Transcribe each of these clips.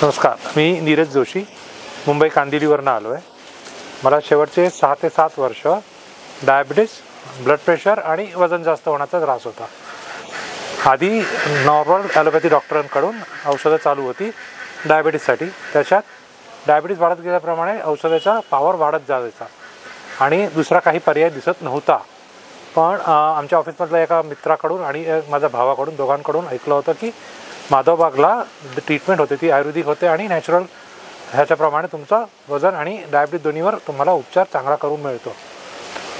नमस्कार, मी नीरज जोशी मुंबई कांदिवलीवरून आलो आहे. मला शेवटचे 6 ते 7 वर्ष डायबिटीस, ब्लड प्रेशर आणि वजन जास्त होण्याचा त्रास होता. आधी नॉर्मल ॲलोपॅथी डॉक्टरांकडून औषधं चालू होती डायबिटीससाठी. त्याच्यात डायबिटीस वाढत गेल्याप्रमाणे औषधाचा पॉवर वाढत जायचा आणि दुसरा काही पर्याय दिसत नव्हता. पण आमच्या ऑफिसमधल्या एका मित्राकडून आणि माझ्या भावाकडून दोघांकडून ऐकलं होतं की माधवबागला ट्रीटमेंट होते, ती आयुर्वेदिक होते आणि नॅचरल ह्याच्याप्रमाणे तुमचं वजन आणि डायबिटीस दोन्हीवर तुम्हाला उपचार चांगला करून मिळतो.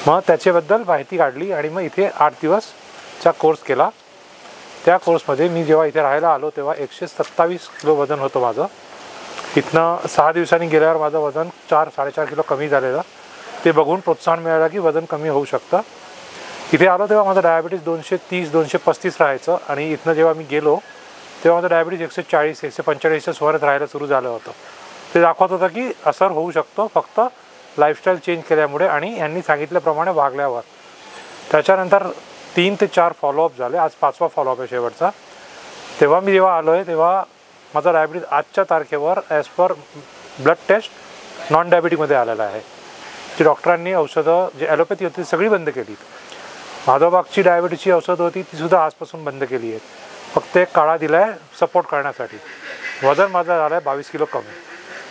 मग त्याच्याबद्दल माहिती काढली आणि मग इथे 8 दिवसचा कोर्स केला. त्या कोर्समध्ये मी जेव्हा इथे राहायला आलो तेव्हा 127 किलो वजन होतं माझं. इथनं 6 दिवसांनी गेल्यावर माझं वजन 4-4.5 किलो कमी झालेलं. ते बघून प्रोत्साहन मिळालं की वजन कमी होऊ शकतं. इथे आलो तेव्हा माझं डायबिटीस 230-235 राहायचं आणि इथनं जेव्हा मी गेलो तेव्हा माझं डायबिटीस 140-145च्या स्वरात राहायला सुरू झालं होतं. ते दाखवत होतं की असर होऊ शकतो फक्त लाईफस्टाईल चेंज केल्यामुळे आणि यांनी सांगितल्याप्रमाणे वागल्यावर. त्याच्यानंतर 3 ते 4 फॉलोअप झाले. आज 5वा फॉलोअप आहे शेवटचा. तेव्हा मी जेव्हा आलो आहे तेव्हा माझा डायबिटीस आजच्या तारखेवर as per blood test non डायबिटीमध्ये आलेला आहे. जी डॉक्टरांनी औषधं जी ॲलोपॅथी होती ती सगळी बंद केली. माधवबागची डायबिटीसची औषधं होती तीसुद्धा आजपासून बंद केली आहेत. फक्त एक काढा दिला आहे सपोर्ट करण्यासाठी. वजन माझं झालं आहे 22 किलो कमी.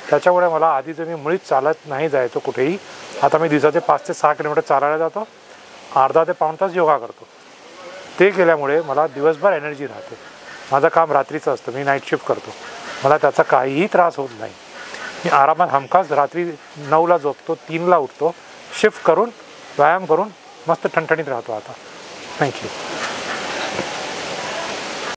त्याच्यामुळे मला आधी जर मी मुळीच चालत नाही जायचो कुठेही, आता मी दिवसाचे 5 ते 6 किलोमीटर चालायला जातो, अर्धा ते पाऊण तास योगा करतो. ते केल्यामुळे मला दिवसभर एनर्जी राहते. माझं काम रात्रीचं असतं, मी नाईट शिफ्ट करतो. मला त्याचा काहीही त्रास होत नाही. मी आरामात हमखास रात्री 9ला झोपतो, 3ला उठतो, शिफ्ट करून व्यायाम करून मस्त ठणठणीत राहतो आता. थँक्यू.